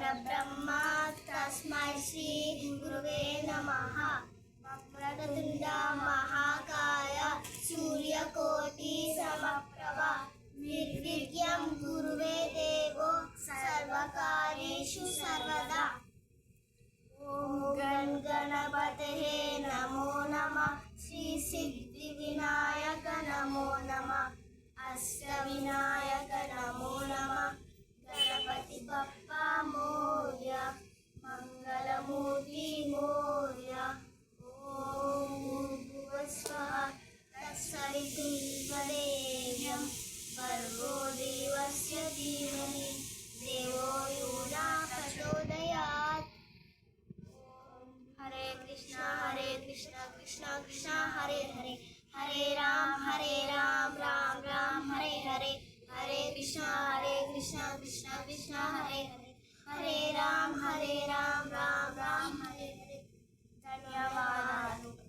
परब्रह्मा तस्मै श्री गुरुवे नमः। वक्रतुण्ड महाकाय सूर्यकोटि समप्रभ निर्विघ्नं कुरुवे देवो सर्वकार्येषु सर्वदा। ओम गण गणपतये नमो नमः। श्री सिद्धि विनायक नमो नमः। अष्टविनायक नमो नमः। गणपति बप्पा मोरया। मंगलमूर्ति मोरया। ओम भूर्भुवः स्वः तत्सवितुर्वरेण्यं भर्गो देवस्य धीमहि देवो यो न प्रचोदयात्। हरे कृष्णा कृष्णा कृष्णा हरे हरे, हरे राम राम राम हरे हरे, हरे कृष्णा कृष्णा कृष्णा हरे हरे, हरे राम